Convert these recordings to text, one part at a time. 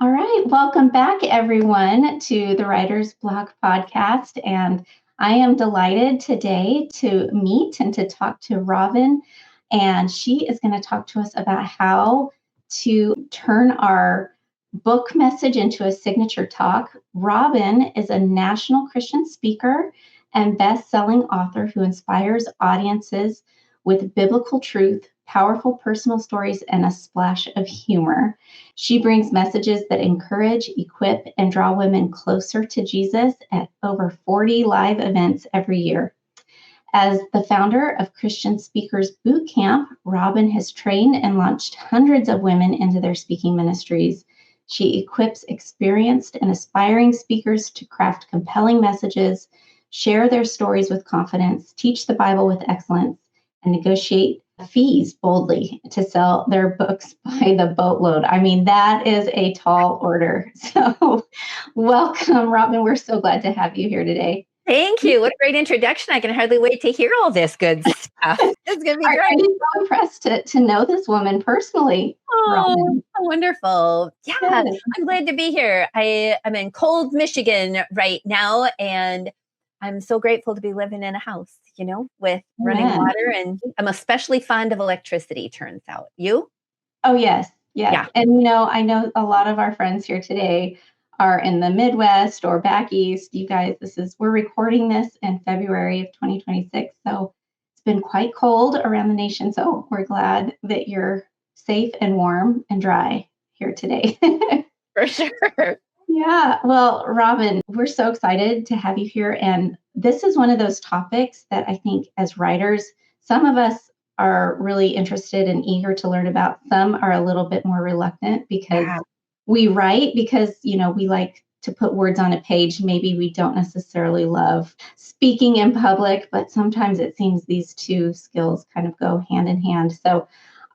All right, welcome back, everyone, to the Writer's Block podcast. And I am delighted today to meet and to talk to Robyn. And she is going to talk to us about how to turn our book message into a signature talk. Robyn is a national Christian speaker and best-selling author who inspires audiences with biblical truth, powerful personal stories, and a splash of humor. She brings messages that encourage, equip, and draw women closer to Jesus at over 40 live events every year. As the founder of Christian Speakers Boot Camp, Robyn has trained and launched hundreds of women into their speaking ministries. She equips experienced and aspiring speakers to craft compelling messages, share their stories with confidence, teach the Bible with excellence, and negotiate fees boldly to sell their books by the boatload. I mean, that is a tall order. So welcome, Robyn. We're so glad to have you here today. Thank you. What a great introduction. I can hardly wait to hear all this good stuff. It's going to be great. I'm so impressed to know this woman personally. Oh, Robyn. Wonderful. Yeah, Yes. I'm glad to be here. I'm in cold Michigan right now, and I'm so grateful to be living in a house, with running Amen. water. And I'm especially fond of electricity, turns out. You? Oh, yes. Yeah. And, I know a lot of our friends here today are in the Midwest or back East. You guys, we're recording this in February of 2026. So it's been quite cold around the nation. So we're glad that you're safe and warm and dry here today. For sure. Yeah. Well, Robyn, we're so excited to have you here. And this is one of those topics that I think as writers, some of us are really interested and eager to learn about. Some are a little bit more reluctant because we write because, we like to put words on a page. Maybe we don't necessarily love speaking in public, but sometimes it seems these two skills kind of go hand in hand. So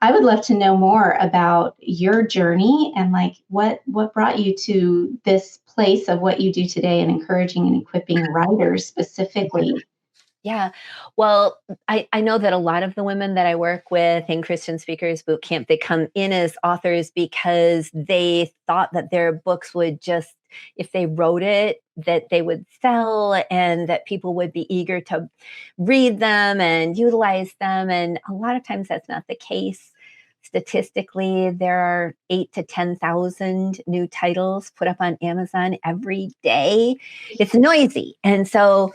I would love to know more about your journey and what brought you to this place of what you do today and encouraging and equipping writers specifically. Yeah. Well, I know that a lot of the women that I work with in Christian Speakers Boot Camp, they come in as authors because they thought that their books would just, if they wrote it, that they would sell and that people would be eager to read them and utilize them. And a lot of times that's not the case. Statistically, there are 8,000 to 10,000 new titles put up on Amazon every day. It's noisy. And so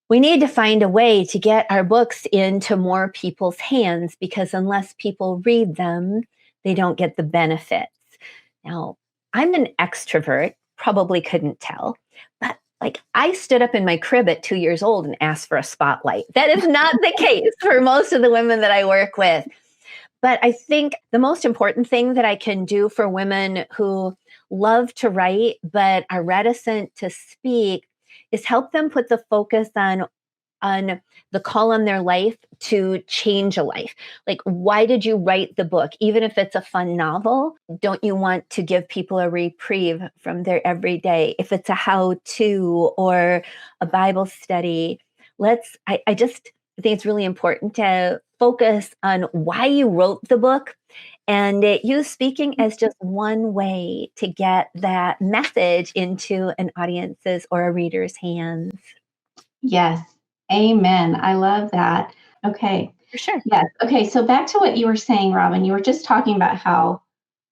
we need to find a way to get our books into more people's hands because unless people read them, they don't get the benefits. Now, I'm an extrovert, probably couldn't tell, but I stood up in my crib at 2 years old and asked for a spotlight. That is not the case for most of the women that I work with. But I think the most important thing that I can do for women who love to write but are reticent to speak is help them put the focus on the call on their life to change a life. Why did you write the book? Even if it's a fun novel, don't you want to give people a reprieve from their everyday? If it's a how-to or a Bible study, I think it's really important to focus on why you wrote the book and use speaking as just one way to get that message into an audience's or a reader's hands. Yes. Amen. I love that. Okay. For sure. Yes. Okay. So back to what you were saying, Robyn, you were just talking about how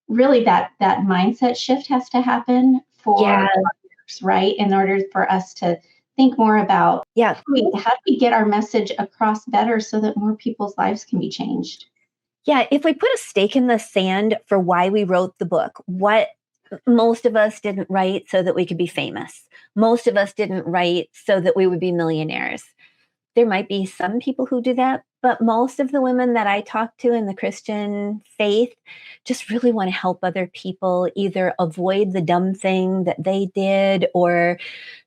really that mindset shift has to happen for others, right? In order for us to think more about how do we get our message across better so that more people's lives can be changed? Yeah, if we put a stake in the sand for why we wrote the book, what most of us didn't write so that we could be famous. Most of us didn't write so that we would be millionaires. There might be some people who do that, but most of the women that I talk to in the Christian faith just really want to help other people either avoid the dumb thing that they did or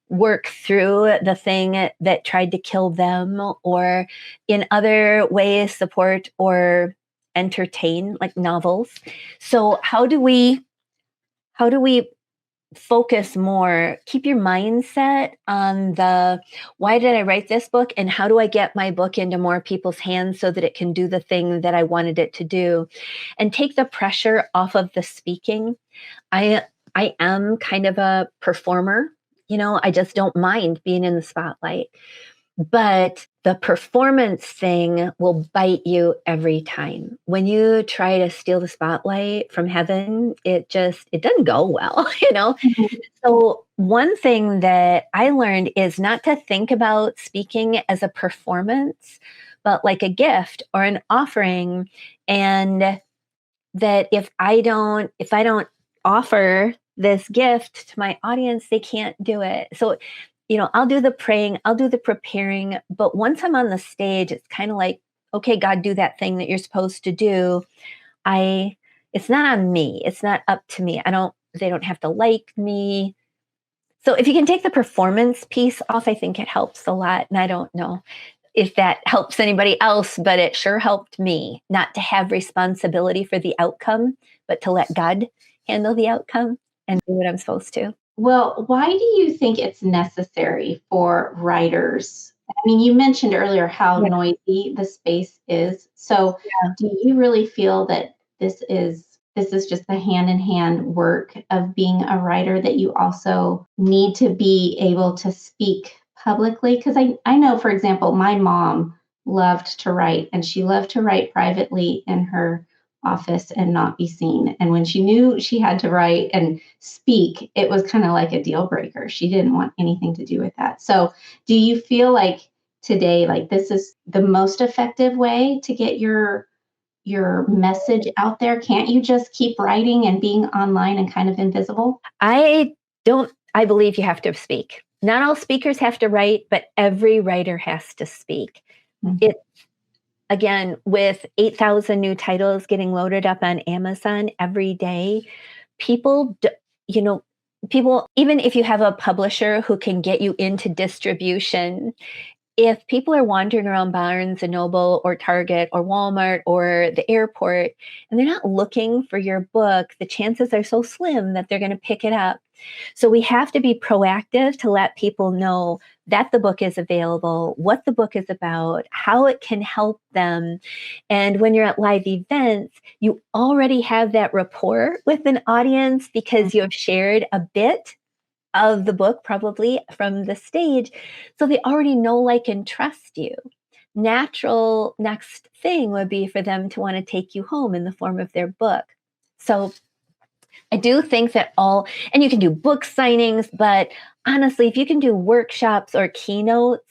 work through the thing that tried to kill them, or in other ways support or entertain, like novels. So how do we focus more, keep your mindset on the why did I write this book and how do I get my book into more people's hands so that it can do the thing that I wanted it to do, and take the pressure off of the speaking. I I am kind of a performer. I just don't mind being in the spotlight. But the performance thing will bite you every time. When you try to steal the spotlight from heaven, it doesn't go well, Mhm. So one thing that I learned is not to think about speaking as a performance, but like a gift or an offering. And that if I don't offer this gift to my audience, they can't do it. So, I'll do the praying, I'll do the preparing, but once I'm on the stage, it's kind of like, okay, God, do that thing that you're supposed to do. I It's not on me. It's not up to me. They don't have to like me. So if you can take the performance piece off, I think it helps a lot. And I don't know if that helps anybody else, but it sure helped me not to have responsibility for the outcome, but to let God handle the outcome and do what I'm supposed to. Well, why do you think it's necessary for writers? I mean, you mentioned earlier how Yeah. noisy the space is. So, do you really feel that this is just the hand in hand work of being a writer that you also need to be able to speak publicly? Because I know, for example, my mom loved to write and she loved to write privately in her office and not be seen. And when she knew she had to write and speak, it was kind of like a deal breaker. She didn't want anything to do with that. So, do you feel like today, like this is the most effective way to get your message out there? Can't you just keep writing and being online and kind of invisible? I don't, I believe you have to speak. Not all speakers have to write, but every writer has to speak. Mhm. It Again, with 8,000 new titles getting loaded up on Amazon every day, people, you know, people, even if you have a publisher who can get you into distribution, if people are wandering around Barnes and Noble or Target or Walmart or the airport and they're not looking for your book, the chances are so slim that they're going to pick it up. So we have to be proactive to let people know that the book is available, what the book is about, how it can help them. And when you're at live events, you already have that rapport with an audience because you have shared a bit of the book, probably from the stage. So they already know, like, and trust you. Natural next thing would be for them to want to take you home in the form of their book. So I do think that and you can do book signings, but honestly, if you can do workshops or keynotes,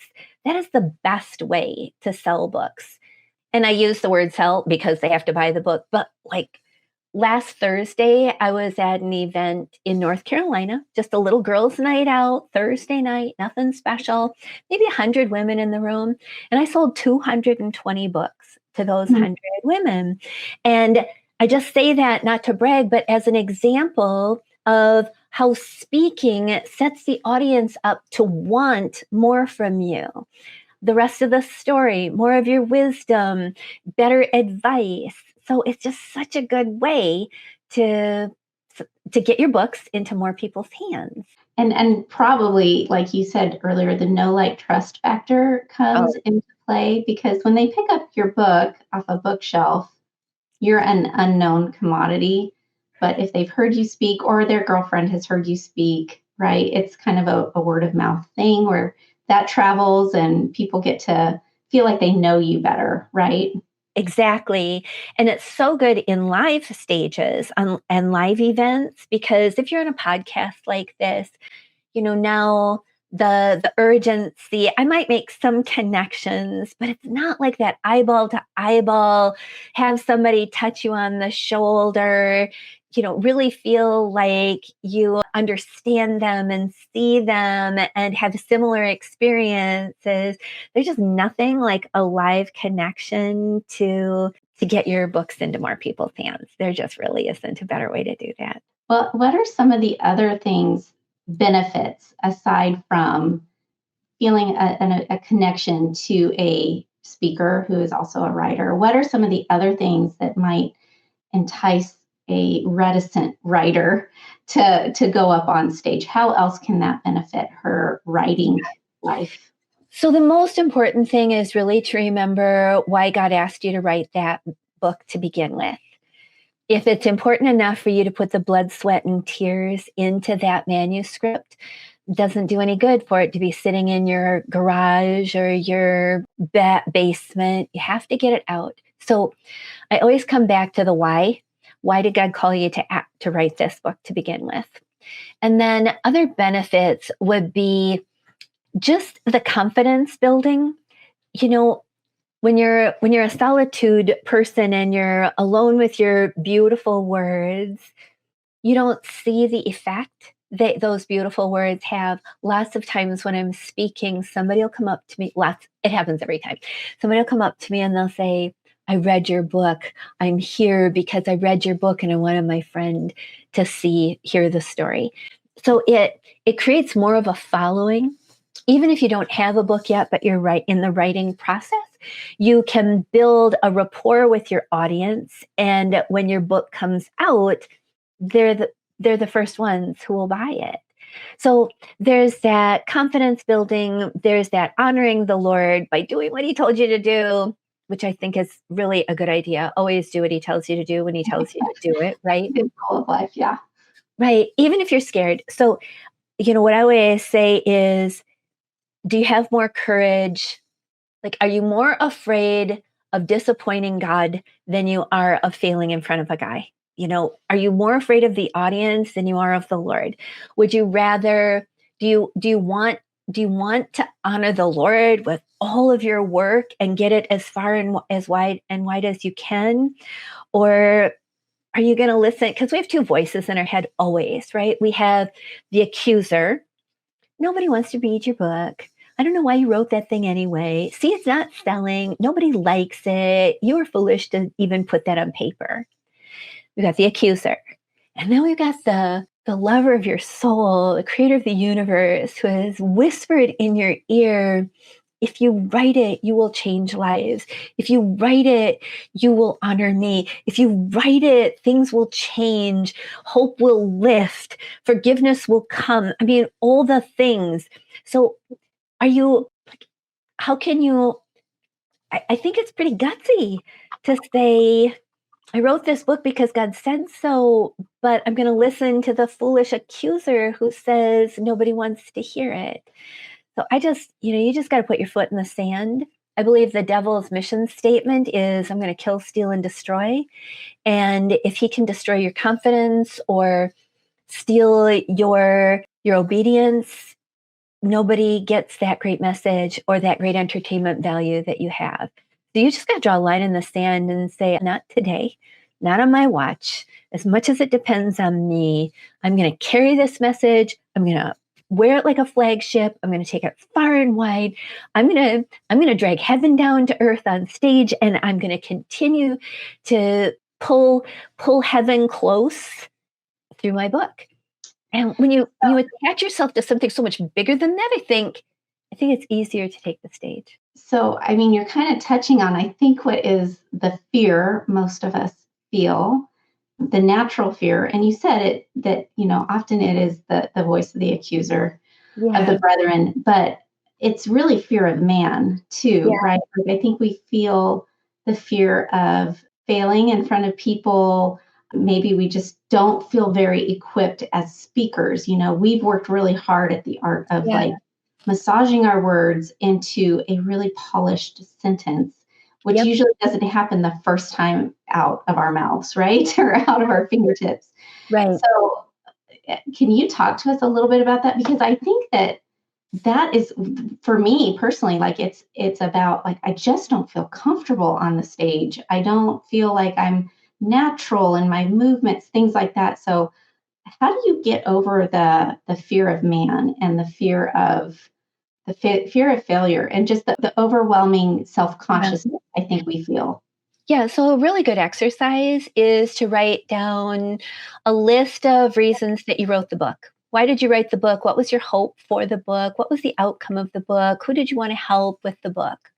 that is the best way to sell books. And I use the word sell because they have to buy the book, but like last Thursday, I was at an event in North Carolina, just a little girls' night out, Thursday night, nothing special, maybe 100 women in the room. And I sold 220 books to those Mhm. 100 women. And I just say that not to brag, but as an example of how speaking sets the audience up to want more from you. The rest of the story, more of your wisdom, better advice. So it's just such a good way to to get your books into more people's hands. And probably, like you said earlier, the know like trust factor Oh, comes into play because when they pick up your book off a bookshelf, you're an unknown commodity. But if they've heard you speak or their girlfriend has heard you speak, right, it's kind of a word of mouth thing where that travels and people get to feel like they know you better, right? exactly. And it's so good in live stages and live events because if you're on a podcast like this, now the urgency, I might make some connections, but it's not like that eyeball to eyeball, have somebody touch you on the shoulder, really feel like you understand them and see them and have similar experiences. There's just nothing like a live connection to get your books into more people's hands. There just really isn't a better way to do that. Well, what are some of the other things, benefits, aside from feeling a connection to a speaker who is also a writer? What are some of the other things that might entice a reticent writer to go up on stage? How else can that benefit her writing life? So the most important thing is really to remember why God asked you to write that book to begin with. If it's important enough for you to put the blood, sweat, and tears into that manuscript, it doesn't do any good for it to be sitting in your garage or your basement. You have to get it out. So I always come back to the why. Why did God call you to write this book to begin with? And then other benefits would be just the confidence building. You know, when you're a solitude person and you're alone with your beautiful words, you don't see the effect that those beautiful words have. Lots of times when I'm speaking, somebody will come up to me. It happens every time. Somebody will come up to me and they'll say, I read your book. I'm here because I read your book and I wanted my friend to hear the story. So it creates more of a following. Even if you don't have a book yet, but you're right in the writing process, you can build a rapport with your audience. And when your book comes out, they're the first ones who will buy it. So there's that confidence building. There's that honoring the Lord by doing what he told you to do, which I think is really a good idea. Always do what he tells you to do when he tells you to do it, right? Good goal of life, yeah. Right. Even if you're scared. So, what I always say is, do you have more courage? Like, are you more afraid of disappointing God than you are of failing in front of a guy? Are you more afraid of the audience than you are of the Lord? Would you rather, do you want to honor the Lord with all of your work and get it as far and as wide as you can? Or are you going to listen? Because we have two voices in our head always, right? We have the accuser. Nobody wants to read your book. I don't know why you wrote that thing anyway. See, it's not selling. Nobody likes it. You were foolish to even put that on paper. We got the accuser. And then we've got the lover of your soul, the creator of the universe, who has whispered in your ear, if you write it, you will change lives. If you write it, you will honor me. If you write it, things will change. Hope will lift. Forgiveness will come. I mean, all the things. So how can you, I think it's pretty gutsy to say, I wrote this book because God said so, but I'm going to listen to the foolish accuser who says nobody wants to hear it. So you just got to put your foot in the sand. I believe the devil's mission statement is, I'm going to kill, steal, and destroy. And if he can destroy your confidence or steal your obedience, nobody gets that great message or that great entertainment value that you have. So you just got to draw a line in the sand and say, not today, not on my watch. As much as it depends on me, I'm going to carry this message. I'm going to wear it like a flagship. I'm going to take it far and wide. I'm going to drag heaven down to earth on stage, and I'm going to continue to pull heaven close through my book. And when you attach yourself to something so much bigger than that, I think it's easier to take the stage. So, I mean, you're kind of touching on, I think, what is the fear most of us feel, the natural fear. And you said it, that, often it is the voice of the accuser of the brethren, but it's really fear of man too, right? Like, I think we feel the fear of failing in front of people. Maybe we just don't feel very equipped as speakers. We've worked really hard at the art of like massaging our words into a really polished sentence, which usually doesn't happen the first time out of our mouths, right? Or out of our fingertips. Right. So can you talk to us a little bit about that? Because I think that is, for me personally, like it's about, like, I just don't feel comfortable on the stage. I don't feel like I'm natural in my movements, things like that. So how do you get over the fear of man and the fear of fear of failure and just the overwhelming self-consciousness I think we feel? Yeah, so a really good exercise is to write down a list of reasons that you wrote the book. Why did you write the book? What was your hope for the book? What was the outcome of the book? Who did you want to help with the book?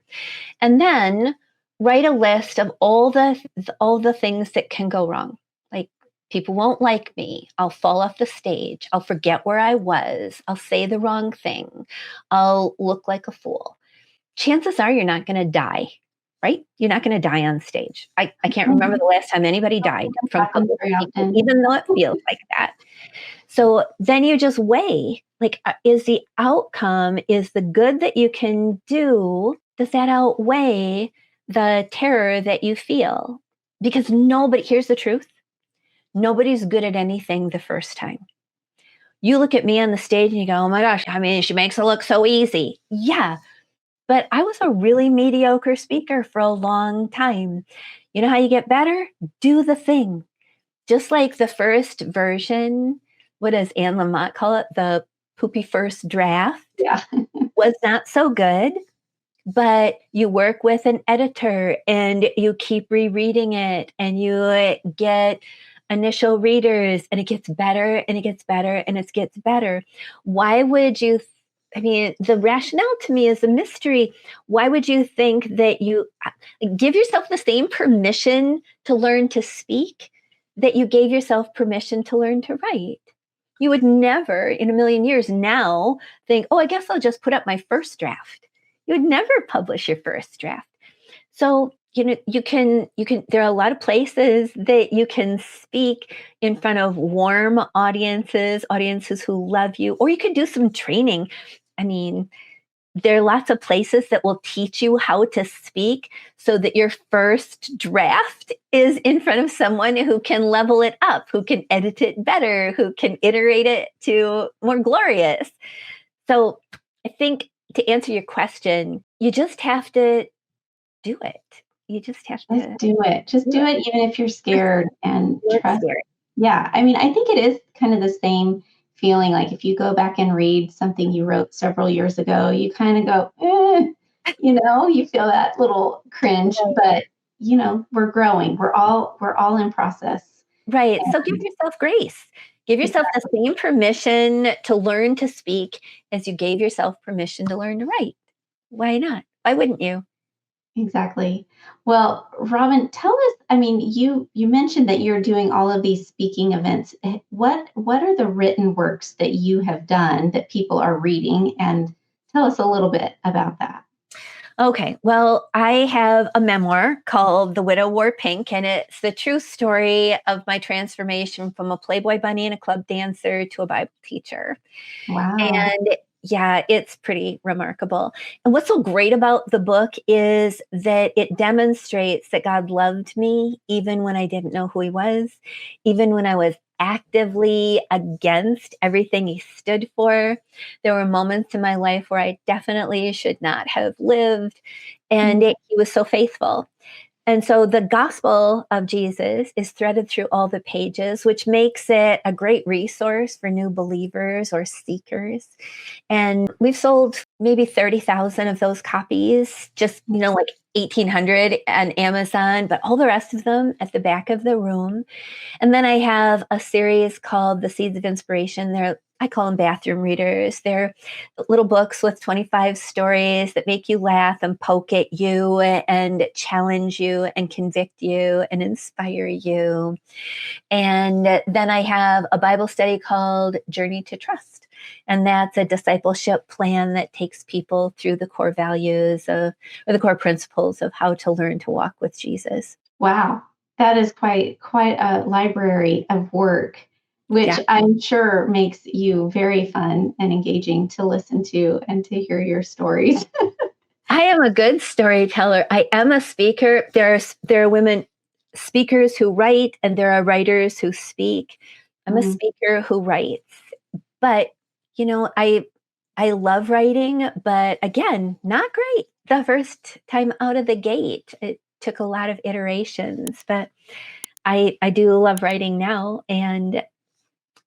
And then write a list of all the things that can go wrong. Like, people won't like me. I'll fall off the stage. I'll forget where I was. I'll say the wrong thing. I'll look like a fool. Chances are you're not going to die, right? You're not going to die on stage. I can't remember the last time anybody died from Happens public very speaking, often. even though it feels like that. So then you just weigh, like, is the outcome, is the good that you can do, does that outweigh the terror that you feel? Because here's the truth, nobody's good at anything the first time. You look at me on the stage and you go, oh my gosh, I mean, she makes it look so easy. Yeah, but I was a really mediocre speaker for a long time. You know how you get better? Do the thing. Just like the first version, what does Anne Lamott call it? The poopy first draft Yeah. was not so good, but you work with an editor and you keep rereading it and you get initial readers and it gets better and it gets better and it gets better. Why would you? I mean, the rationale to me is a mystery. Why would you think that you give yourself the same permission to learn to speak that you gave yourself permission to learn to write? You would never in a million years now think, oh, I guess I'll just put up my first draft. You would never publish your first draft. So, you can, there are a lot of places that you can speak in front of warm audiences who love you, or you can do some training. I mean, there are lots of places that will teach you how to speak so that your first draft is in front of someone who can level it up, who can edit it better, who can iterate it to more glorious. So I think to answer your question, you just have to do it. You just have Just to do it. Just do do it. it even if you're scared and Do it trust. scared. Yeah. I mean, I think it is kind of the same feeling. Like if you go back and read something you wrote several years ago, you kind of go, you feel that little cringe, but we're growing. We're all in process. Right. So give And yourself grace. Give yourself the same permission to learn to speak as you gave yourself permission to learn to write. Why not? Why wouldn't you? exactly. Well, Robyn, tell us, I mean, you mentioned that you're doing all of these speaking events. What are the written works that you have done that people are reading? And tell us a little bit about that. Okay. Well, I have a memoir called The Widow Wore Pink, and it's the true story of my transformation from a Playboy bunny and a club dancer to a Bible teacher. Wow. And yeah, it's pretty remarkable. And what's so great about the book is that it demonstrates that God loved me even when I didn't know who he was, even when I was actively against everything he stood for. There were moments in my life where I definitely should not have lived, and Mm. he was so faithful. And so the gospel of Jesus is threaded through all the pages, which makes it a great resource for new believers or seekers. And we've sold maybe 30,000 of those copies, just, like 1,800 on Amazon, but all the rest of them at the back of the room. And then I have a series called The Seeds of Inspiration. I call them bathroom readers. They're little books with 25 stories that make you laugh and poke at you and challenge you and convict you and inspire you. And then I have a Bible study called Journey to Trust. And that's a discipleship plan that takes people through the core values or the core principles of how to learn to walk with Jesus. Wow. That is quite a library of work, which Yeah. I'm sure makes you very fun and engaging to listen to and to hear your stories. I am a good storyteller. I am a speaker. There are women speakers who write, and there are writers who speak. I'm a Mm. speaker who writes. But, I love writing, but again, not great the first time out of the gate. It took a lot of iterations, but I do love writing now.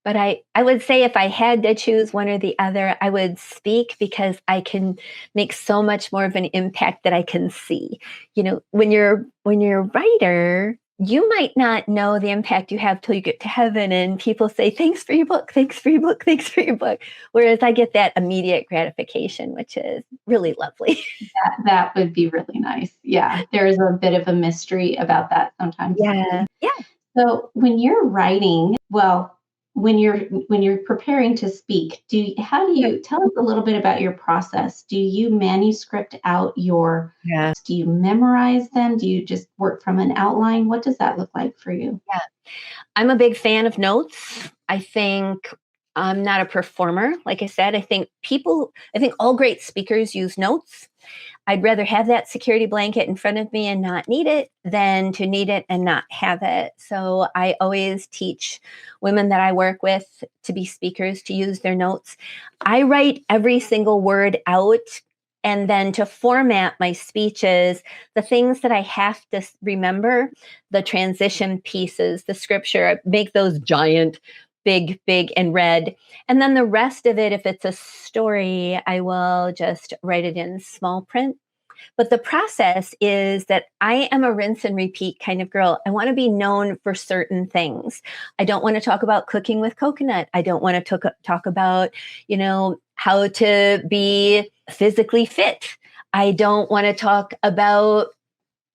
But I would say if I had to choose one or the other, I would speak because I can make so much more of an impact that I can see. When you're a writer, you might not know the impact you have till you get to heaven and people say, thanks for your book, thanks for your book, thanks for your book. Whereas I get that immediate gratification, which is really lovely. That would be really nice. Yeah, there is a bit of a mystery about that sometimes. Yeah. Yeah. So when you're writing, well, when you're preparing to speak, how do you tell us a little bit about your process? Do you manuscript out Yeah. do you memorize them? Do you just work from an outline? What does that look like for you? Yeah. I'm a big fan of notes. I think I'm not a performer. Like I said, I think all great speakers use notes. I'd rather have that security blanket in front of me and not need it than to need it and not have it. So I always teach women that I work with to be speakers to use their notes. I write every single word out. And then to format my speeches, the things that I have to remember, the transition pieces, the scripture, make those giant, big, big, and red. And then the rest of it, if it's a story, I will just write it in small print. But the process is that I am a rinse and repeat kind of girl. I want to be known for certain things. I don't want to talk about cooking with coconut. I don't want to talk about, how to be physically fit. I don't want to talk about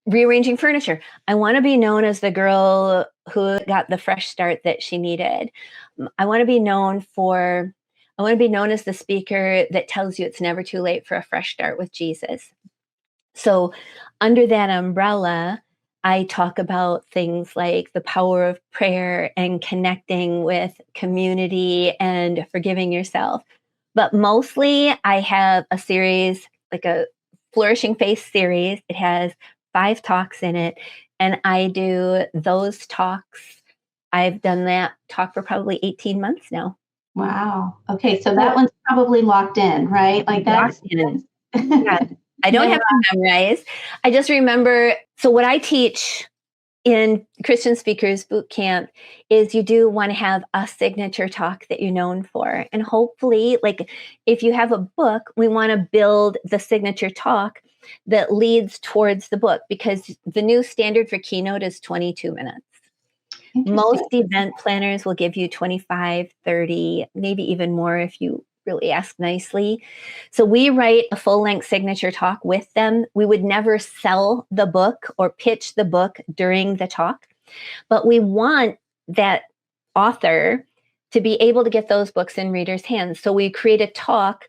rearranging furniture. I want to be known as the girl who got the fresh start that she needed. I want to be known for I want to be known as the speaker that tells you it's never too late for a fresh start with Jesus. So, under that umbrella, I talk about things like the power of prayer and connecting with community and forgiving yourself. But mostly, I have a series, like a Flourishing Faith series. It has 5 talks in it, and I do those talks. I've done that talk for probably 18 months now. Wow. Okay, so So that one's probably locked in, right? Like locked that's in. Yeah. that's I don't have memori to memorize. I just remember. So, what I teach in Christian Speakers Boot Camp is you do want to have a signature talk that you're known for. And hopefully, like if you have a book, we want to build the signature talk that leads towards the book because the new standard for keynote is 22 minutes. Most Interesting. event planners will give you 25, 30, maybe even more if you really ask nicely. So we write a full length signature talk with them. We would never sell the book or pitch the book during the talk, but we want that author to be able to get those books in readers' hands. So we create a talk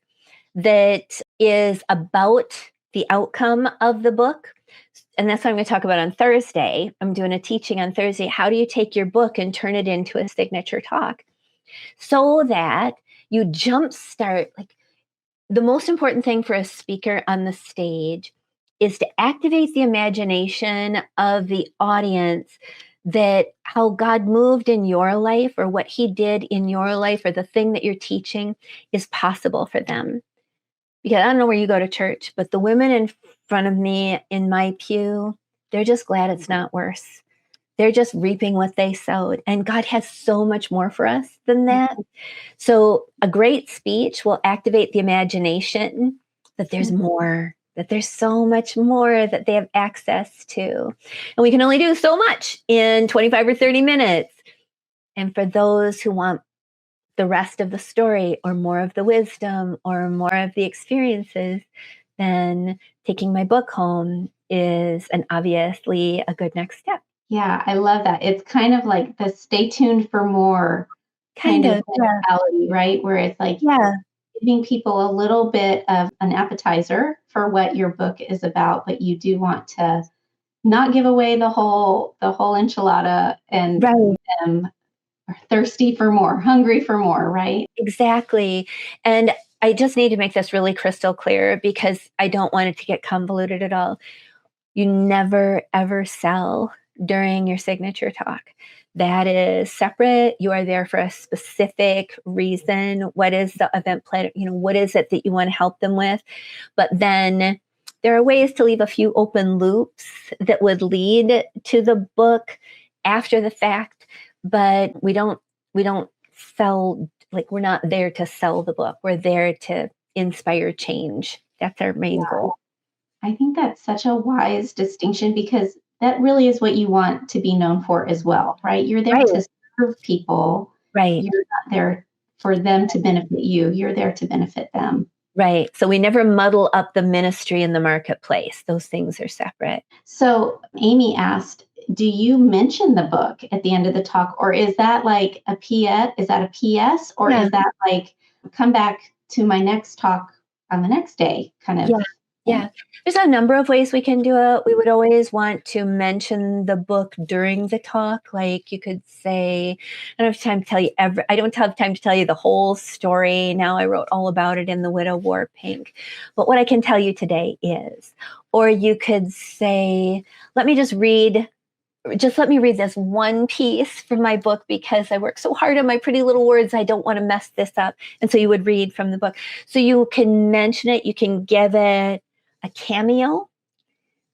that is about the outcome of the book. And that's what I'm going to talk about on Thursday. I'm doing a teaching on Thursday. How do you take your book and turn it into a signature talk so that you jumpstart? Like the most important thing for a speaker on the stage is to activate the imagination of the audience, that how God moved in your life or what he did in your life or the thing that you're teaching is possible for them. Because I don't know where you go to church, but the women in front of me in my pew, they're just glad it's not worse. They're just reaping what they sowed. And God has so much more for us than that. So a great speech will activate the imagination that there's more, that there's so much more that they have access to. And we can only do so much in 25 or 30 minutes. And for those who want the rest of the story or more of the wisdom or more of the experiences, then taking my book home is an obviously a good next step. Yeah, I love that. It's kind of like the stay tuned for more kind Kind of of, yeah. mentality, right? Where it's like Yeah, giving people a little bit of an appetizer for what your book is about, but you do want to not give away the whole enchilada and right. them are thirsty for more, hungry for more, right? Exactly. And I just need to make this really crystal clear because I don't want it to get convoluted at all. You never, ever sell during your signature talk. That is separate. You are there for a specific reason. What is the event plan? What is it that you want to help them with? But then there are ways to leave a few open loops that would lead to the book after the fact, but we don't sell, like we're not there to sell the book. We're there to inspire change. That's our main goal. I think that's such a wise distinction because that really is what you want to be known for as well, right? You're there Right, to serve people. right. You're not there for them to benefit you. You're there to benefit them. Right. So we never muddle up the ministry and the marketplace. Those things are separate. So Amy asked, do you mention the book at the end of the talk, or is that like a PS? Is that a PS, or Yeah. is that like come back to my next talk on the next day kind of Yeah. thing? Yeah. There's a number of ways we can do it. We would always want to mention the book during the talk. Like you could say, I don't have time to tell you I don't have time to tell you the whole story. Now I wrote all about it in The Widow Wore Pink. But what I can tell you today is, or you could say, let me just read let me read this one piece from my book because I work so hard on my pretty little words. I don't want to mess this up. And so you would read from the book. So you can mention it, you can give it a cameo,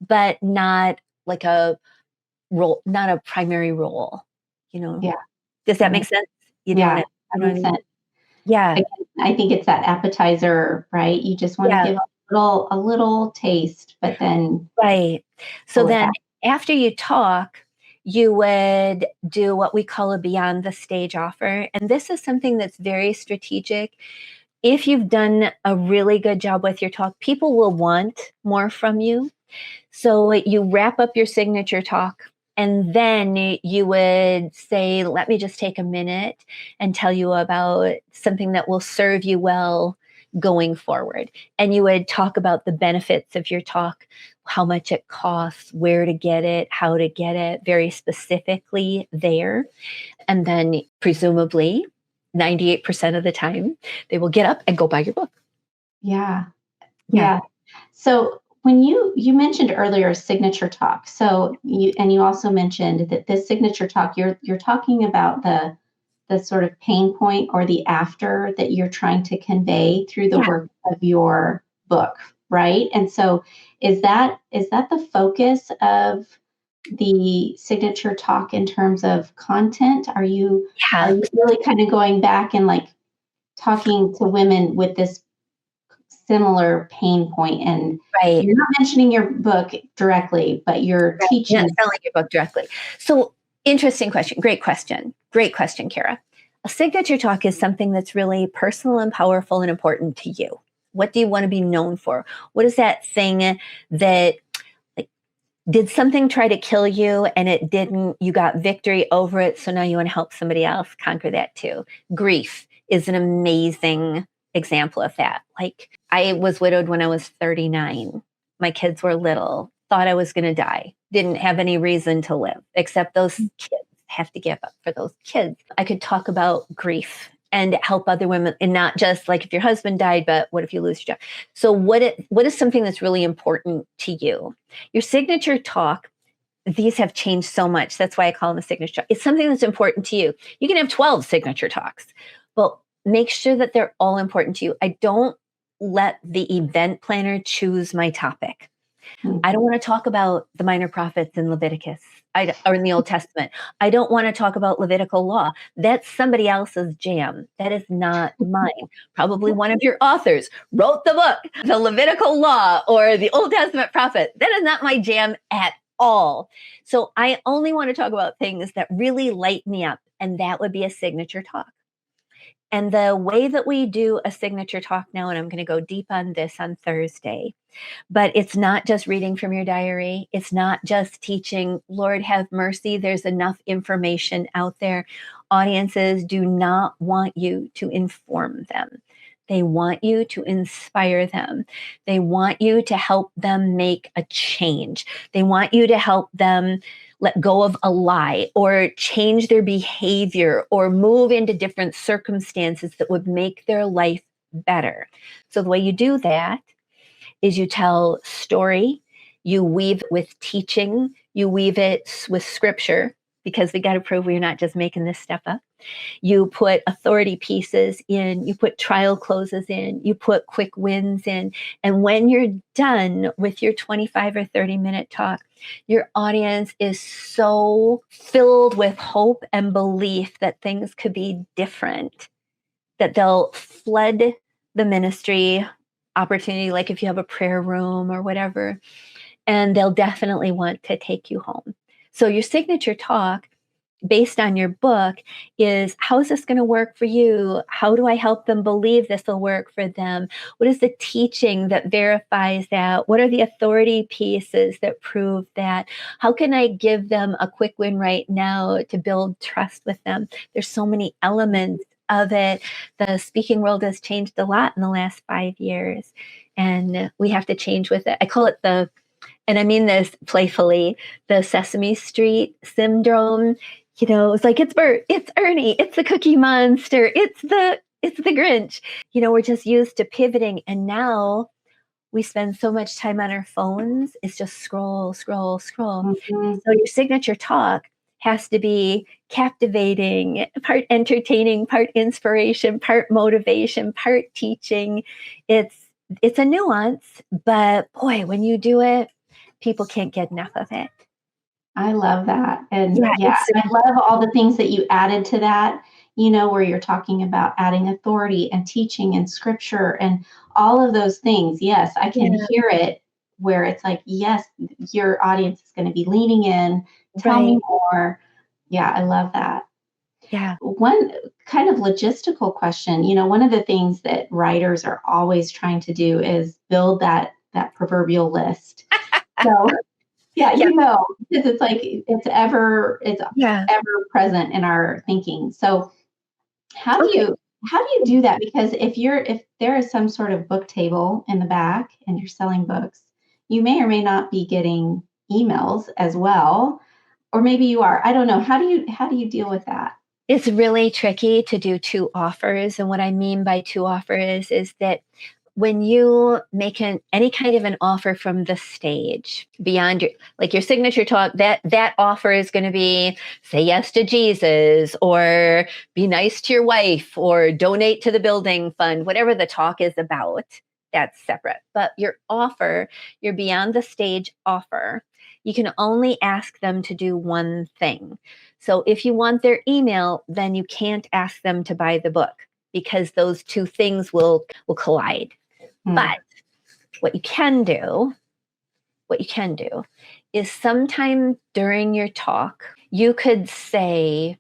but not like a role, not a primary role. You know, Yeah, does that that make makes sense? You know what yeah, you that know what I makes mean? sense. Yeah, Again, I think it's that appetizer, right? You just want to yeah, give a little taste, but then right. So pull it then back. after you talk, you would do what we call a beyond the stage offer. And this is something that's very strategic. If you've done a really good job with your talk, people will want more from you. So you wrap up your signature talk, and then you would say, let me just take a minute and tell you about something that will serve you well going forward. And you would talk about the benefits of your talk, how much it costs, where to get it, how to get it, very specifically there. And then presumably 98% of the time, they will get up and go buy your book. Yeah, Yeah. yeah. So when you mentioned earlier signature talk, so you also mentioned that this signature talk, you're talking about the sort of pain point or the after that you're trying to convey through the Yeah. work of your book, right? And so is that the focus of the signature talk in terms of content? Are Yeah. you really kind of going back and like talking to women with this similar pain point, and Right. you're not mentioning your book directly, but you're Right. You're not teaching. selling your book directly. So interesting question. Great question. Great question, Kara. A signature talk is something that's really personal and powerful and important to you. What do you want to be known for? What is that thing that, like, did something try to kill you and it didn't? You got victory over it. So now you want to help somebody else conquer that too. Grief is an amazing example of that. Like, I was widowed when I was 39. My kids were little, thought I was going to die, didn't have any reason to live except those kids have to give up for those kids. I could talk about grief and help other women, and not just like if your husband died, but what if you lose your job? So what is something that's really important to you? Your signature talk, these have changed so much. That's why I call them a signature talk. It's something that's important to you. You can have 12 signature talks, but make sure that they're all important to you. I don't let the event planner choose my topic. I don't want to talk about the minor prophets in Leviticus or in the Old Testament. I don't want to talk about Levitical law. That's somebody else's jam. That is not mine. Probably one of your authors wrote the book, The Levitical Law or the Old Testament prophet. That is not my jam at all. So I only want to talk about things that really light me up. And that would be a signature talk. And the way that we do a signature talk now, and I'm going to go deep on this on Thursday, but it's not just reading from your diary. It's not just teaching. Lord have mercy. There's enough information out there. Audiences do not want you to inform them. They want you to inspire them. They want you to help them make a change. They want you to help them let go of a lie or change their behavior or move into different circumstances that would make their life better. So the way you do that is you tell story, you weave it with teaching, you weave it with scripture, because we got to prove we're not just making this stuff up. You put authority pieces in, you put trial closes in, you put quick wins in. And when you're done with your 25 or 30-minute talk, your audience is so filled with hope and belief that things could be different, that they'll flood the ministry opportunity, like if you have a prayer room or whatever, and they'll definitely want to take you home. So your signature talk based on your book is, how is this going to work for you? How do I help them believe this will work for them? What is the teaching that verifies that? What are the authority pieces that prove that? How can I give them a quick win right now to build trust with them? There's so many elements of it. The speaking world has changed a lot in the last 5 years, and we have to change with it. I call it and I mean this playfully, the Sesame Street syndrome. It's like, it's Bert, it's Ernie, it's the Cookie Monster, it's the Grinch. We're just used to pivoting, and now we spend so much time on our phones. It's just scroll, scroll, scroll. Mm-hmm. So your signature talk has to be captivating, part entertaining, part inspiration, part motivation, part teaching. It's a nuance, but boy, when you do it, people can't get enough of it. I love that. And Yeah, I love all the things that you added to that, where you're talking about adding authority and teaching and scripture and all of those things. Yes, I can hear it where it's like, yes, your audience is going to be leaning in. Tell me more. Yeah, I love that. Yeah. One kind of logistical question, one of the things that writers are always trying to do is build that proverbial list. So yeah, because it's like it's ever present in our thinking. So how do you do that? Because if there is some sort of book table in the back and you're selling books, you may or may not be getting emails as well, or maybe you are. I don't know. How do you deal with that? It's really tricky to do 2 offers. And what I mean by 2 offers is that when you make any kind of an offer from the stage beyond your signature talk, that offer is going to be, say yes to Jesus, or be nice to your wife, or donate to the building fund, whatever the talk is about. That's separate. But your offer, your beyond the stage offer, you can only ask them to do one thing. So if you want their email, then you can't ask them to buy the book, because those 2 things will collide. But what you can do is sometime during your talk, you could say,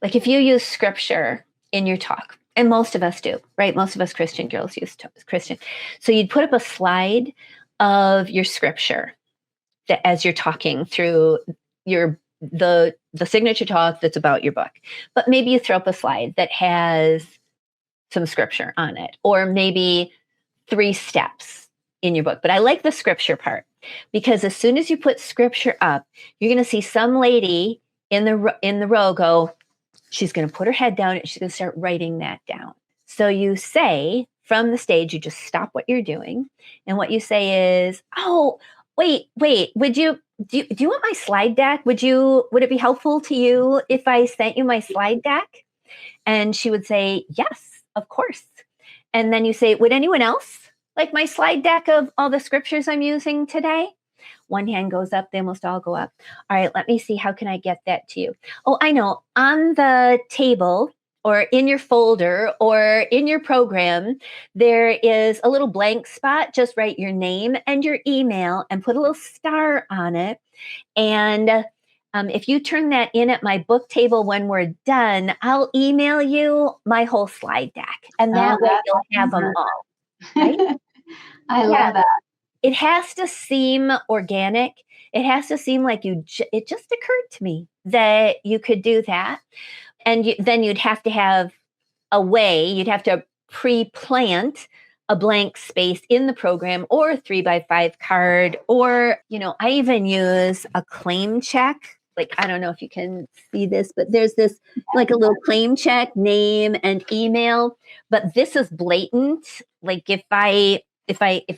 like, if you use scripture in your talk, and most of us do, right? Most of us Christian girls use Christian. So you'd put up a slide of your scripture that as you're talking through the signature talk that's about your book. But maybe you throw up a slide that has some scripture on it, or maybe 3 steps in your book. But I like the scripture part, because as soon as you put scripture up, you're going to see some lady in the row go, she's going to put her head down and she's going to start writing that down. So you say from the stage, you just stop what you're doing. And what you say is, oh, wait, would you, do you want my slide deck? Would it be helpful to you if I sent you my slide deck? And she would say, yes, of course. And then you say, would anyone else like my slide deck of all the scriptures I'm using today? One hand goes up, they almost all go up. All right, let me see, how can I get that to you? Oh, I know, on the table or in your folder or in your program, there is a little blank spot. Just write your name and your email and put a little star on it. And if you turn that in at my book table when we're done, I'll email you my whole slide deck. And that way you'll have them all. Right? I love that. It has to seem organic. It has to seem like it just occurred to me that you could do that. And then you'd have to have you'd have to pre-plant a blank space in the program, or a 3x5 card, or, I even use a claim check. Like, I don't know if you can see this, but there's this like a little claim check, name and email. But this is blatant. Like, if I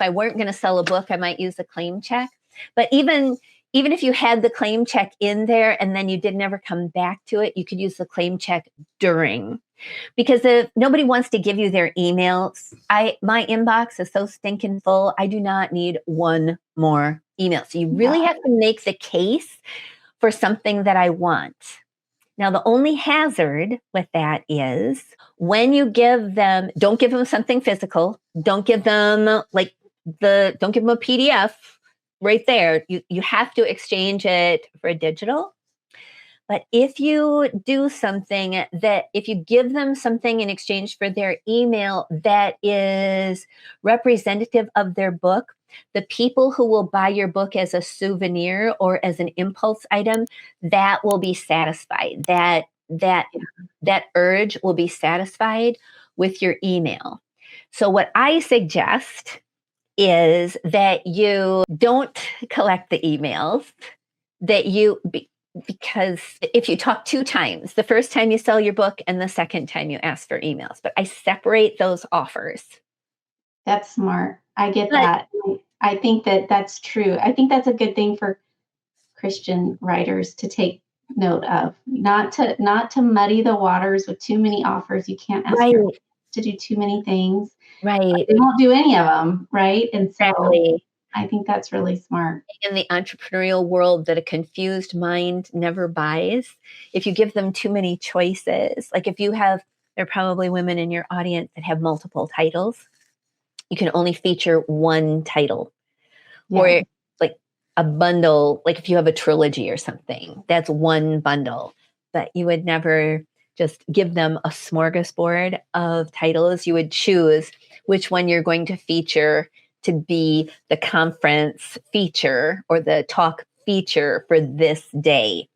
weren't going to sell a book, I might use a claim check. But even if you had the claim check in there and then you did never come back to it, you could use the claim check during. Because if nobody wants to give you their emails, my inbox is so stinking full. I do not need one more email. So you really have to make the case for something that I want. Now, the only hazard with that is when you give them, don't give them something physical. Don't give them don't give them a PDF right there. You have to exchange it for a digital. But if you do something that, if you give them something in exchange for their email that is representative of their book, the people who will buy your book as a souvenir or as an impulse item, that will be satisfied. That urge will be satisfied with your email. So what I suggest is that you don't collect the emails, that because if you talk 2 times, the first time you sell your book and the second time you ask for emails, but I separate those offers. That's smart. I get But that. I think that that's true. I think that's a good thing for Christian writers to take note of, not to muddy the waters with too many offers. You can't ask right, your kids to do too many things. right, They won't do any of them, right? And so exactly. I think that's really smart. In the entrepreneurial world, that a confused mind never buys. If you give them too many choices, like if you have, there are probably women in your audience that have multiple titles. You can only feature one title, Yeah. or like a bundle, like if you have a trilogy or something, that's one bundle. But you would never just give them a smorgasbord of titles. You would choose which one you're going to feature to be the conference feature or the talk feature for this day.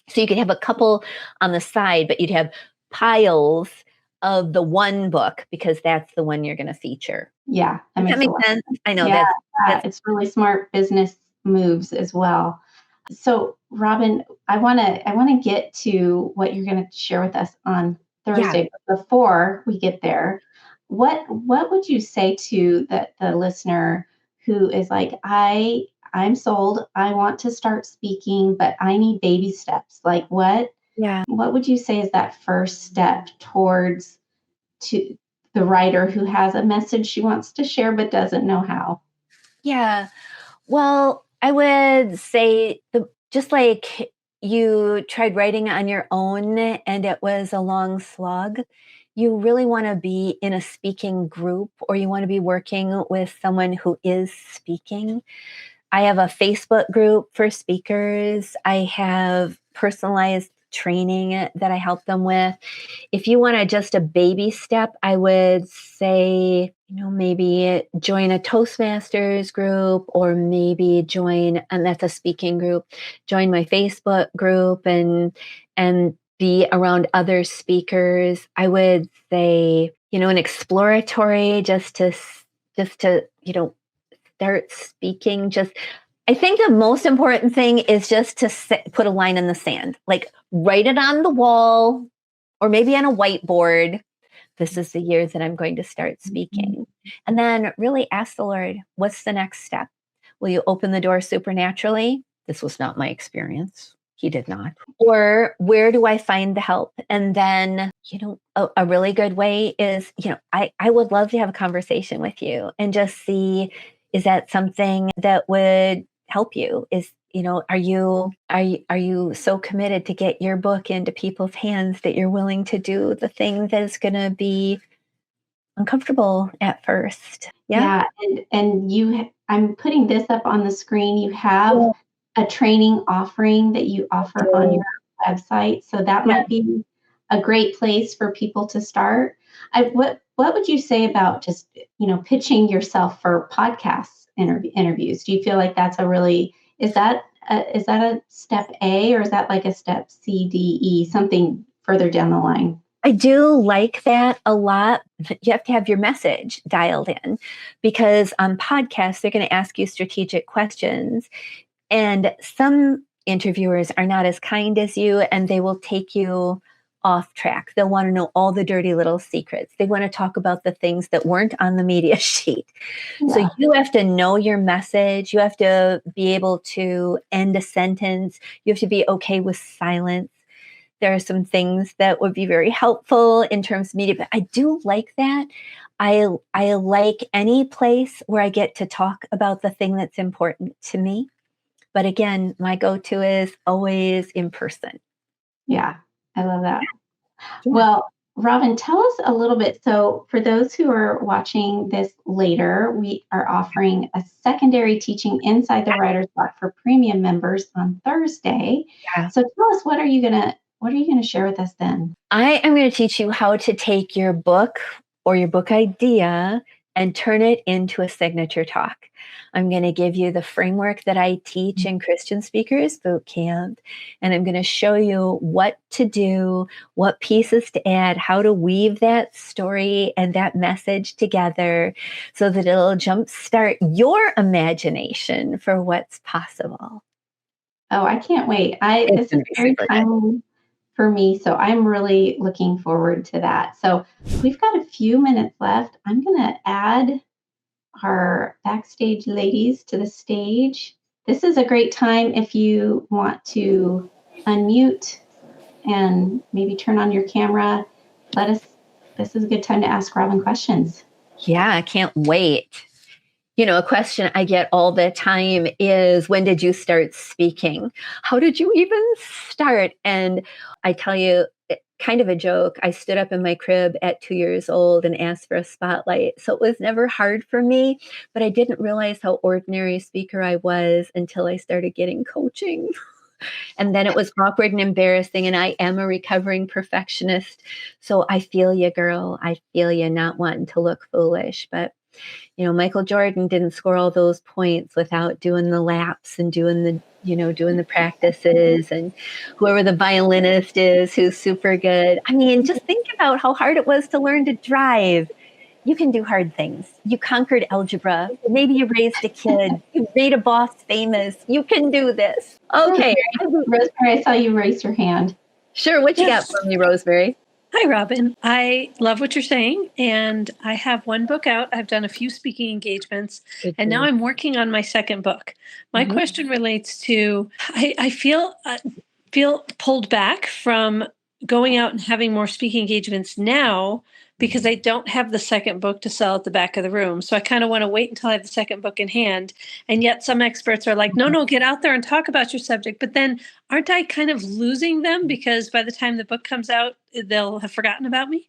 So you could have a couple on the side, but you'd have piles of the one book because that's the one you're going to feature. Yeah. That Does that makes a make lot. sense? I know Yeah, that's it's really smart business moves as well. So, Robyn, I want to get to what you're going to share with us on yeah. Thursday. But before we get there, what would you say to the listener who is like, I'm sold. I want to start speaking, but I need baby steps. Like Yeah. what would you say is that first step towards to the writer who has a message she wants to share but doesn't know how? Yeah. Well, I would say just like you tried writing on your own and it was a long slog, you really want to be in a speaking group, or you want to be working with someone who is speaking. I have a Facebook group for speakers. I have personalized training that I help them with. If you want to just a baby step, I would say, maybe join a Toastmasters group, or maybe join, and that's a speaking group, join my Facebook group and be around other speakers. I would say, an exploratory, just to start speaking. Just, I think the most important thing is just to put a line in the sand, like write it on the wall or maybe on a whiteboard. This is the year that I'm going to start speaking. And then really ask the Lord, what's the next step? Will you open the door supernaturally? This was not my experience. He did not. Or where do I find the help? And then, a really good way is, I would love to have a conversation with you and just see, is that something that would help you? Are you so committed to get your book into people's hands that you're willing to do the thing that's going to be uncomfortable at first? Yeah. Yeah, and I'm putting this up on the screen. You have Yeah. a training offering that you offer on your website, so that Yeah. might be a great place for people to start. What would you say about just, pitching yourself for podcast interviews? Do you feel like that's is that a step A, or is that like a step C, D, E, something further down the line? I do like that a lot. You have to have your message dialed in, because on podcasts, they're going to ask you strategic questions. And some interviewers are not as kind as you, and they will take you off track. They'll want to know all the dirty little secrets. They want to talk about the things that weren't on the media sheet. So Yeah. you have to know your message. You have to be able to end a sentence. You have to be okay with silence. There are some things that would be very helpful in terms of media, but I do like that. I like any place where I get to talk about the thing that's important to me. But again, my go-to is always in person. Yeah, I love that. Yeah. Well, Robyn, tell us a little bit. So, for those who are watching this later, we are offering a secondary teaching inside the Writer's Block for premium members on Thursday. Yeah. So, tell us what are you gonna share with us then? I am going to teach you how to take your book or your book idea and turn it into a signature talk. I'm going to give you the framework that I teach in Christian Speakers Boot Camp, and I'm going to show you what to do, what pieces to add, how to weave that story and that message together so that it'll jumpstart your imagination for what's possible. Oh, I can't wait. It's This is going to be very super good. timely for me, so I'm really looking forward to that. So, we've got a few minutes left. I'm gonna add our backstage ladies to the stage. This is a great time if you want to unmute and maybe turn on your camera. This is a good time to ask Robyn questions. Yeah, I can't wait. A question I get all the time is, when did you start speaking? How did you even start? And I tell you, kind of a joke, I stood up in my crib at 2 years old and asked for a spotlight. So it was never hard for me, but I didn't realize how ordinary a speaker I was until I started getting coaching. And then it was awkward and embarrassing. And I am a recovering perfectionist. So I feel you, girl. I feel you, not wanting to look foolish. But Michael Jordan didn't score all those points without doing the laps and doing the practices, and whoever the violinist is who's super good. I mean, just think about how hard it was to learn to drive. You can do hard things. You conquered algebra. Maybe you raised a kid. You made a boss famous. You can do this. Okay. Rosemary, I saw you raise your hand. Sure. What you got for me, Rosemary? Hi, Robyn. I love what you're saying, and I have one book out. I've done a few speaking engagements, and now I'm working on my second book. My question relates to I feel pulled back from going out and having more speaking engagements now because I don't have the second book to sell at the back of the room. So I kind of want to wait until I have the second book in hand. And yet some experts are like, no, get out there and talk about your subject. But then aren't I kind of losing them because by the time the book comes out, they'll have forgotten about me?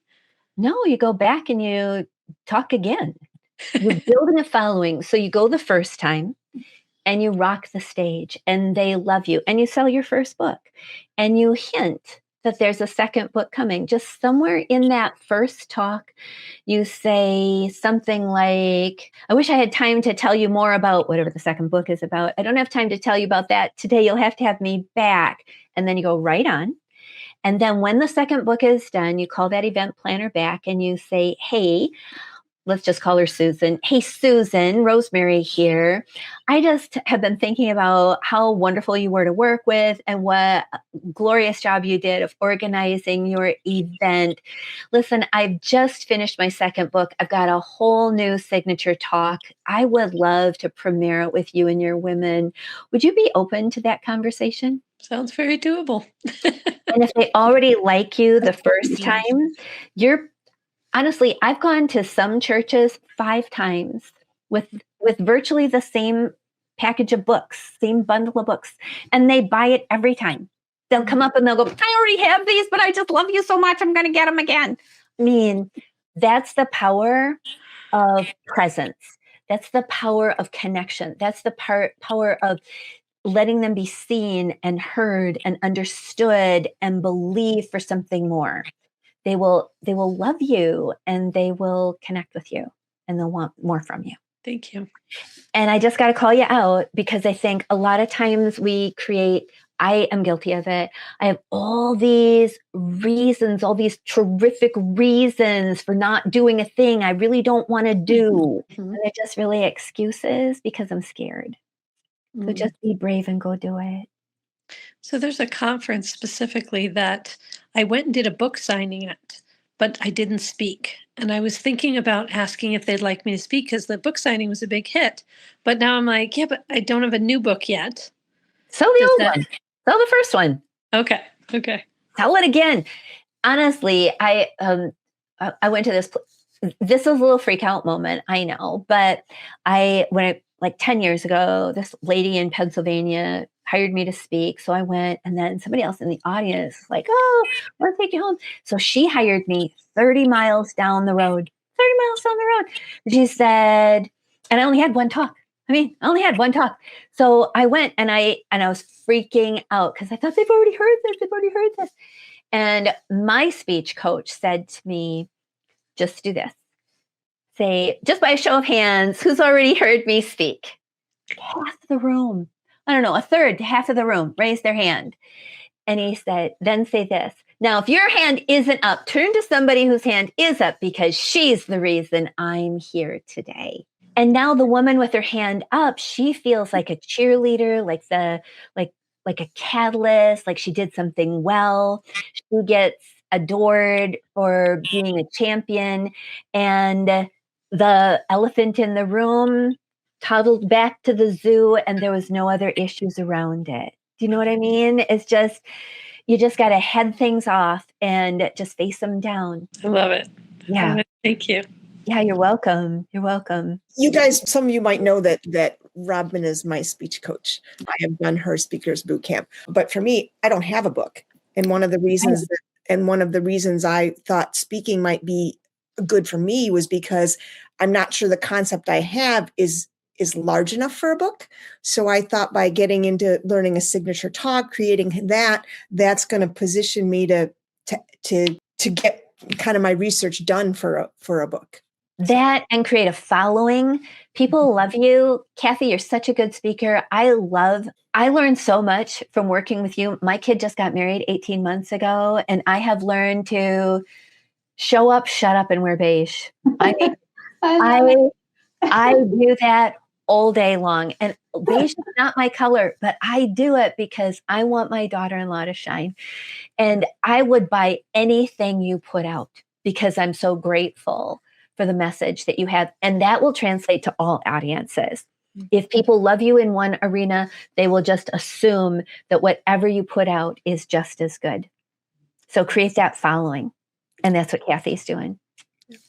No, you go back and you talk again. You're building a following. So you go the first time and you rock the stage and they love you and you sell your first book and you hint that there's a second book coming. Just somewhere in that first talk, you say something like, I wish I had time to tell you more about whatever the second book is about. I don't have time to tell you about that today. You'll have to have me back. And then you go right on. And then when the second book is done, you call that event planner back and you say, hey, let's just call her Susan. Hey, Susan, Rosemary here. I just have been thinking about how wonderful you were to work with and what a glorious job you did of organizing your event. Listen, I've just finished my second book. I've got a whole new signature talk. I would love to premiere it with you and your women. Would you be open to that conversation? Sounds very doable. And if they already like you the first time, honestly, I've gone to some churches 5 times with virtually the same package of books, same bundle of books, and they buy it every time. They'll come up and they'll go, I already have these, but I just love you so much, I'm going to get them again. I mean, that's the power of presence. That's the power of connection. That's the power of letting them be seen and heard and understood and believe for something more. They will love you and they will connect with you and they'll want more from you. Thank you. And I just got to call you out because I think a lot of times I am guilty of it. I have all these reasons, all these terrific reasons for not doing a thing I really don't want to do. And they're just really excuses because I'm scared. So just be brave and go do it. So there's a conference specifically that I went and did a book signing at, but I didn't speak. And I was thinking about asking if they'd like me to speak because the book signing was a big hit. But now I'm like, yeah, but I don't have a new book yet. Sell the old one. Sell the first one. Okay. Sell it again. Honestly, I went to this. This is a little freak out moment, I know, but like 10 years ago, this lady in Pennsylvania hired me to speak. So I went, and then somebody else in the audience was like, oh, I want to take you home. So she hired me 30 miles down the road, 30 miles down the road. She said, and I only had one talk. I only had one talk. So I went, and I was freaking out because I thought they've already heard this. And my speech coach said to me, just do this. Say, just by a show of hands, who's already heard me speak? Half the room. I don't know, a third to half of the room raised their hand. And he said, then say this. Now, if your hand isn't up, turn to somebody whose hand is up, because she's the reason I'm here today. And now the woman with her hand up, she feels like a cheerleader, like a catalyst, like she did something well. She gets adored for being a champion. And the elephant in the room toddled back to the zoo, and there was no other issues around it. Do you know what I mean? It's just, you just got to head things off and just face them down. I love it. Yeah. Thank you. Yeah, you're welcome. You're welcome. You guys, some of you might know that Robyn is my speech coach. I have done her speakers boot camp. But for me, I don't have a book. And one of the reasons I thought speaking might be good for me was because I'm not sure the concept I have is large enough for a book. So I thought by getting into learning a signature talk, creating that's going to position me to get kind of my research done for a book. That and create a following. People love you. Kathy, you're such a good speaker. I learned so much from working with you. My kid just got married 18 months ago, and I have learned to show up, shut up, and wear beige. I do that all day long. And beige is not my color, but I do it because I want my daughter-in-law to shine. And I would buy anything you put out because I'm so grateful for the message that you have. And that will translate to all audiences. If people love you in one arena, they will just assume that whatever you put out is just as good. So create that following. And that's what Kathy's doing.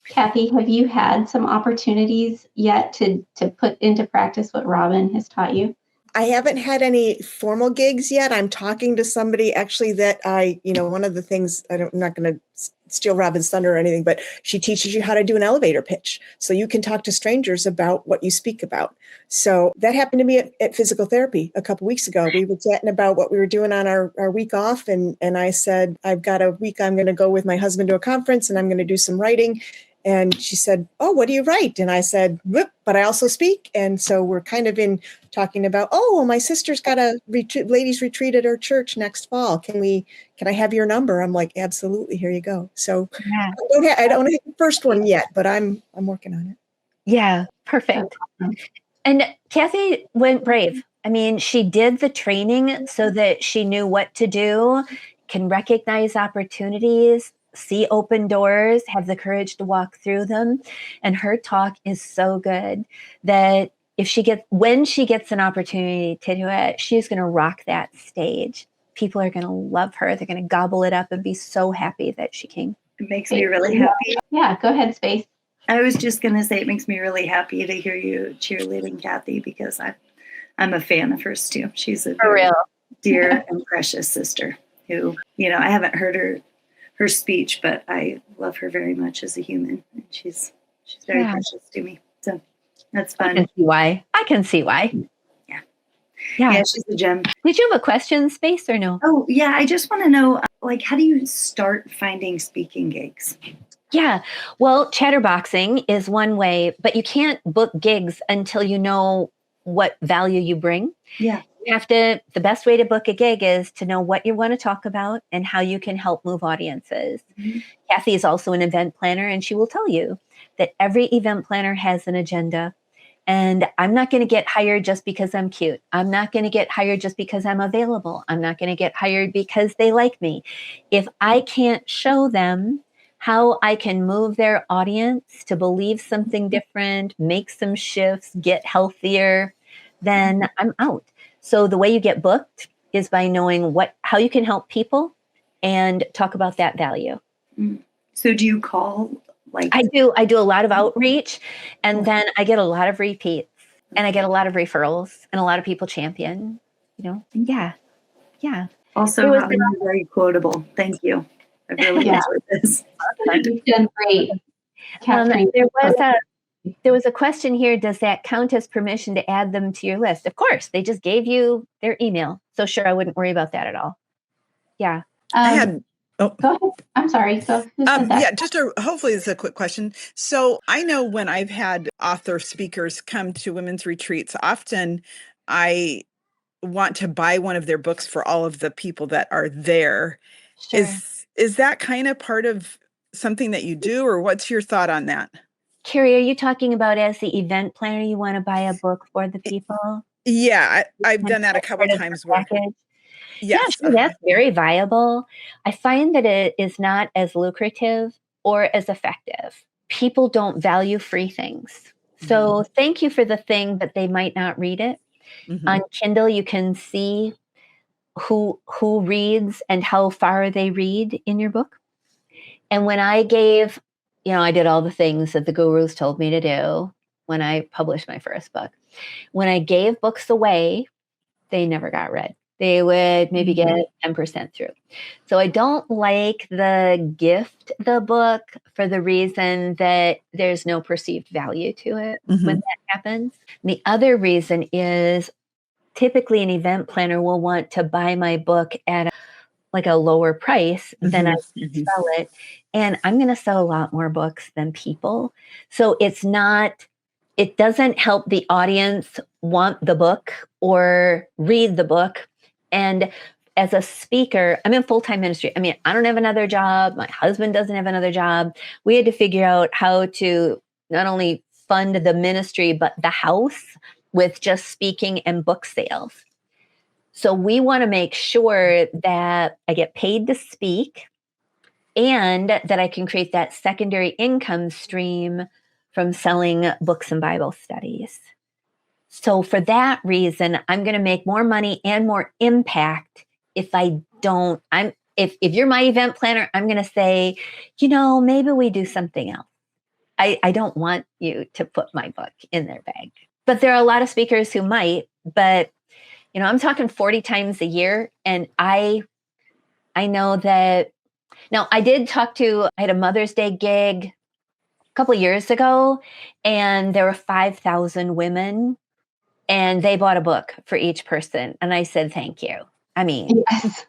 Kathy, have you had some opportunities yet to put into practice what Robyn has taught you? I haven't had any formal gigs yet. I'm talking to somebody actually that one of the things, I'm not going to steal Robyn's thunder or anything, but she teaches you how to do an elevator pitch. So you can talk to strangers about what you speak about. So that happened to me at physical therapy a couple weeks ago. We were chatting about what we were doing on our week off. And I said, I've got a week, I'm going to go with my husband to a conference and I'm going to do some writing. And she said, oh, what do you write? And I said, but I also speak. And so we're kind of talking about, my sister's got a ladies retreat at her church next fall. Can I have your number? I'm like, absolutely. Here you go. So yeah. I don't have the first one yet, but I'm working on it. Yeah. Perfect. And Kathy went brave. I mean, she did the training so that she knew what to do, can recognize opportunities, see open doors, have the courage to walk through them. And her talk is so good that when she gets an opportunity to do it, she's going to rock that stage. People are going to love her. They're going to gobble it up and be so happy that she came. It makes me really happy. Yeah, go ahead, Space. I was just going to say it makes me really happy to hear you cheerleading Kathy because I'm a fan of hers too. She's a very dear and precious sister who, I haven't heard her speech, but I love her very much as a human. She's very precious to me. So that's fun. I can see why. Yeah, she's a gem. Did you have a question, Space, or no? Oh, yeah. I just want to know, how do you start finding speaking gigs? Yeah. Well, chatterboxing is one way, but you can't book gigs until you know what value you bring. Yeah. The best way to book a gig is to know what you want to talk about and how you can help move audiences. Mm-hmm. Kathy is also an event planner, and she will tell you that every event planner has an agenda. And I'm not going to get hired just because I'm cute. I'm not going to get hired just because I'm available. I'm not going to get hired because they like me. If I can't show them how I can move their audience to believe something different, make some shifts, get healthier, then I'm out. So the way you get booked is by knowing how you can help people and talk about that value. So do you call? I do a lot of outreach, and then I get a lot of repeats, and I get a lot of referrals, and a lot of people champion. Yeah. Also, Robyn, you're very quotable. Thank you. I really enjoyed this. You've done great, Catherine. There was a question here. Does that count as permission to add them to your list? Of course. They just gave you their email. So sure, I wouldn't worry about that at all. Yeah. Go ahead. I'm sorry. Who said that? Hopefully it's a quick question. So I know when I've had author speakers come to women's retreats, often I want to buy one of their books for all of the people that are there. Sure. Is that kind of part of something that you do, or what's your thought on that? Carrie, are you talking about as the event planner, you want to buy a book for the people? Yeah, I've done that a couple of times. Yes, that's very viable. I find that it is not as lucrative or as effective. People don't value free things. So thank you for the thing, but they might not read it. On Kindle, you can see who reads and how far they read in your book. And when I gave, I did all the things that the gurus told me to do when I published my first book. When I gave books away, they never got read. They would maybe get 10% through. So I don't like the gift the book for the reason that there's no perceived value to it when that happens. And the other reason is typically an event planner will want to buy my book at a lower price than I can sell it. And I'm going to sell a lot more books than people. So it doesn't help the audience want the book or read the book. And as a speaker, I'm in full-time ministry. I mean, I don't have another job. My husband doesn't have another job. We had to figure out how to not only fund the ministry, but the house with just speaking and book sales. So we want to make sure that I get paid to speak and that I can create that secondary income stream from selling books and Bible studies. So for that reason, I'm going to make more money and more impact if you're my event planner, I'm going to say, maybe we do something else. I don't want you to put my book in their bag. But there are a lot of speakers who might, but I'm talking 40 times a year. And I know that now I had a Mother's Day gig a couple of years ago, and there were 5,000 women. And they bought a book for each person. And I said, thank you. I mean, that's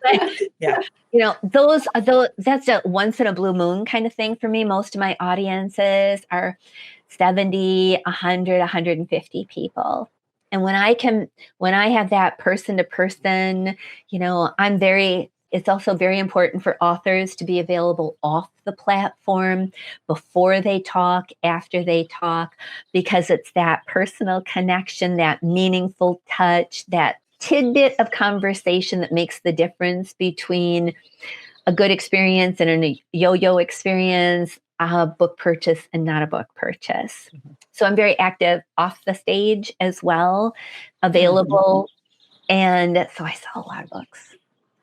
a once in a blue moon kind of thing for me. Most of my audiences are 70, 100, 150 people. And when I have that person to person, it's also very important for authors to be available off the platform before they talk, after they talk, because it's that personal connection, that meaningful touch, that tidbit of conversation that makes the difference between a good experience and a yo-yo experience, a book purchase and not a book purchase. So I'm very active off the stage as well, available. And so I sell a lot of books.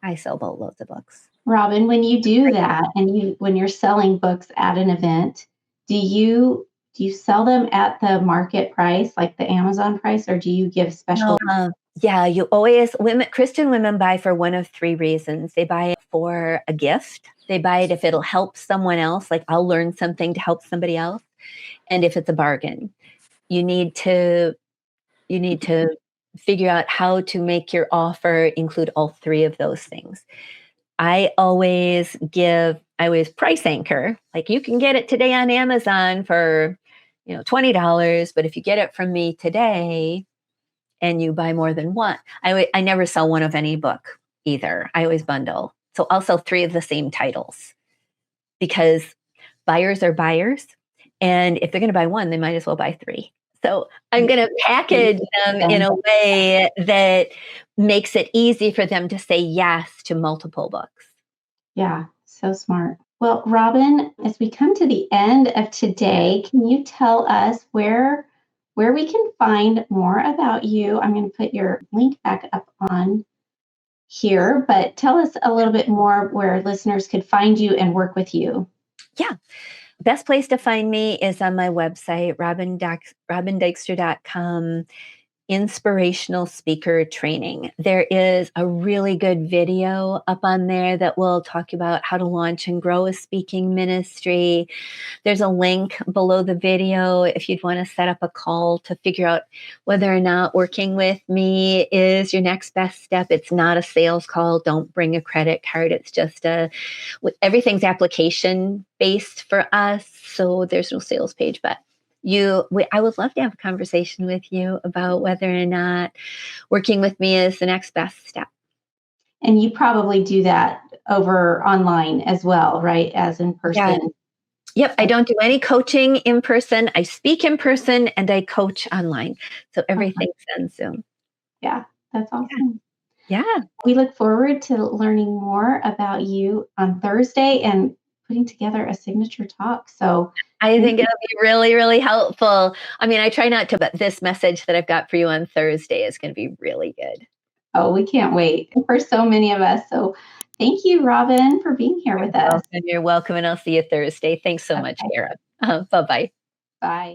I sell boatloads of books. Robyn, when you do that and when you're selling books at an event, do you sell them at the market price, like the Amazon price, or do you give special? You Christian women buy for one of three reasons. They buy it for a gift. They buy it if it'll help someone else, like I'll learn something to help somebody else. And if it's a bargain, you need to figure out how to make your offer include all three of those things. I always price anchor, like you can get it today on Amazon for, $20, but if you get it from me today and you buy more than one, I never sell one of any book either. I always bundle. So I'll sell three of the same titles because buyers are buyers. And if they're going to buy one, they might as well buy three. So I'm going to package them in a way that makes it easy for them to say yes to multiple books. Yeah, so smart. Well, Robyn, as we come to the end of today, can you tell us where we can find more about you? I'm going to put your link back up on here, but tell us a little bit more where listeners could find you and work with you. Yeah. Best place to find me is on my website, robyndykstra.com. inspirational speaker training. There is a really good video up on there that will talk about how to launch and grow a speaking ministry. There's a link below the video if you'd want to set up a call to figure out whether or not working with me is your next best step. It's not a sales call. Don't bring a credit card. It's just everything's application based for us. So there's no sales page, but I would love to have a conversation with you about whether or not working with me is the next best step. And you probably do that over online as well, right? As in person. Yeah. Yep. I don't do any coaching in person. I speak in person and I coach online. So everything's on Zoom. Yeah, that's awesome. Yeah. We look forward to learning more about you on Thursday and putting together a signature talk. So I think it'll be really, really helpful. I mean, I try not to, but this message that I've got for you on Thursday is going to be really good. Oh, we can't wait for so many of us. So thank you, Robyn, for being here with us. You're welcome. And I'll see you Thursday. Thanks so much, Kara. Bye-bye. Bye.